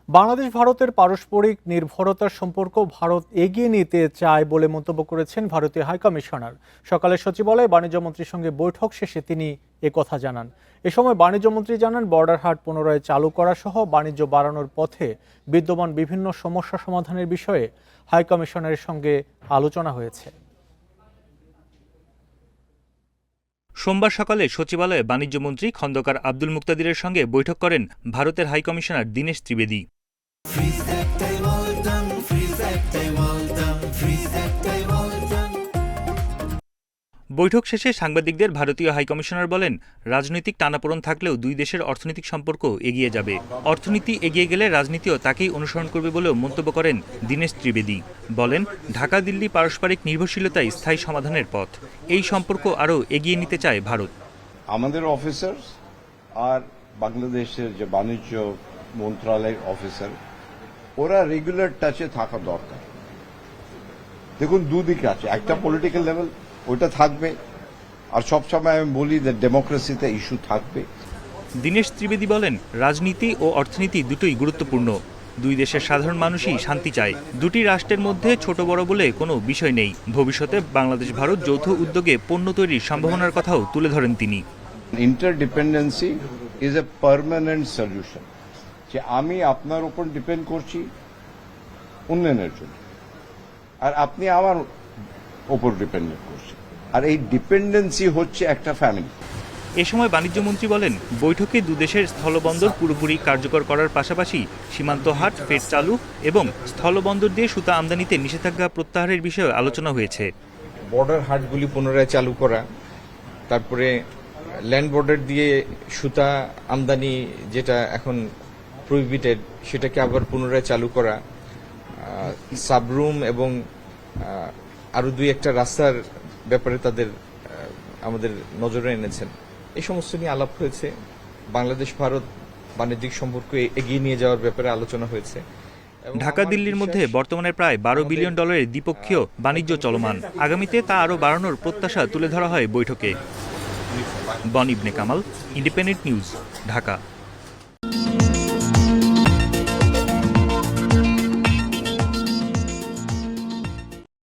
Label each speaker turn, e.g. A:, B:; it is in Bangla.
A: বাংলাদেশ ভারতের পারস্পরিক নির্ভরতার সম্পর্ক ভারত এগিয়ে নিতে চায় বলে মন্তব্য করেছেন ভারতীয় হাইকমিশনার। সকালে সচিবালয়ে বাণিজ্যমন্ত্রীর সঙ্গে বৈঠক শেষে তিনি কথা জানান। এ সময় বাণিজ্যমন্ত্রী জানান, বর্ডার হাট পুনরায় চালু করা সহ বাণিজ্য বাড়ানোর পথে বিদ্যমান বিভিন্ন সমস্যা সমাধানের বিষয়ে হাইকমিশনারের সঙ্গে আলোচনা হয়েছে।
B: সোমবার সকালে সচিবালয়ে বাণিজ্যমন্ত্রী খন্দকার আব্দুল মুক্তাদিরের সঙ্গে বৈঠক করেন ভারতের হাইকমিশনার দীনেশ ত্রিবেদী। বৈঠক শেষে সাংবাদিকদের ভারতীয় হাইকমিশনার বলেন, রাজনৈতিক টানাপোড়েন থাকলেও দুই দেশের অর্থনৈতিক সম্পর্ক এগিয়ে যাবে। অর্থনীতি এগিয়ে গেলে রাজনীতিও তাকেই অনুসরণ করবে বলেও মন্তব্য করেন দীনেশ ত্রিবেদী। বলেন, ঢাকা দিল্লি পারস্পরিক নির্ভরশীলতাই স্থায়ী সমাধানের পথ। এই সম্পর্ক আরও এগিয়ে নিতে চায় ভারত।
C: আমাদের অফিসার আর বাংলাদেশের যে বাণিজ্য মন্ত্রণালয়ের অফিসার, ওরা রেগুলার টাচে থাকা দরকার। দেখুন, দুদিকে আছে, একটা পলিটিক্যাল লেভেল ওটা থাকবে, আর সবসময় আমি বলি যে ডেমোক্রেসিতে ইস্যু থাকবে।
B: দীনেশ ত্রিবেদী বলেন, রাজনীতি ও অর্থনীতি দুটোই গুরুত্বপূর্ণ। দুই দেশের সাধারণ মানুষই শান্তি চায়। দুটি রাষ্ট্রের মধ্যে ছোট বড় বলে কোনো বিষয় নেই। ভবিষ্যতে বাংলাদেশ ভারত যৌথ উদ্যোগে পণ্য তৈরির সম্ভাবনার কথাও তুলে ধরেন তিনি।
C: ইন্টারডিপেন্ডেন্সি ইজ এ পার্মানেন্ট সলিউশন। যে আমি আপনার উপর ডিপেন্ড করছি উন্নয়নের জন্য, আর আপনি আমার উপর ডিপেন্ডেন্ট করছেন, আর এই ডিপেন্ডেন্সি হচ্ছে একটা ফ্যামিলি।
B: এ সময় বাণিজ্যমন্ত্রী বলেন, বৈঠকে দুদেশের স্থলবন্দর পুরোপুরি কার্যকর করার পাশাপাশি সীমান্ত হাট ফের চালু এবং স্থলবন্দর দিয়ে সুতা আমদানিতে নিষেধাজ্ঞা প্রত্যাহারের বিষয়ে আলোচনা হয়েছে।
D: বর্ডার হাটগুলি পুনরায় চালু করা, তারপরে ল্যান্ড বর্ডার দিয়ে সুতা আমদানি যেটা এখন প্রহিবিটেড সেটাকে আবার পুনরায় চালু করা, সাবরুম এবং আরো দুই একটা রাস্তার ব্যাপারে তাদের আমাদের নজরে এনেছেন। এই সমস্ত নিয়ে আলাপ হয়েছে। বাংলাদেশ ভারত বাণিজ্যিক সম্পর্ক এগিয়ে নিয়ে যাওয়ার ব্যাপারে আলোচনা হয়েছে।
B: ঢাকা দিল্লির মধ্যে বর্তমানে প্রায় 12 বিলিয়ন ডলারের দ্বিপক্ষীয় বাণিজ্য চলমান। আগামীতে তা আরও বাড়ানোর প্রত্যাশা তুলে ধরা হয় বৈঠকে। বনি ইবনে কামাল, ইন্ডিপেন্ডেন্ট নিউজ, ঢাকা।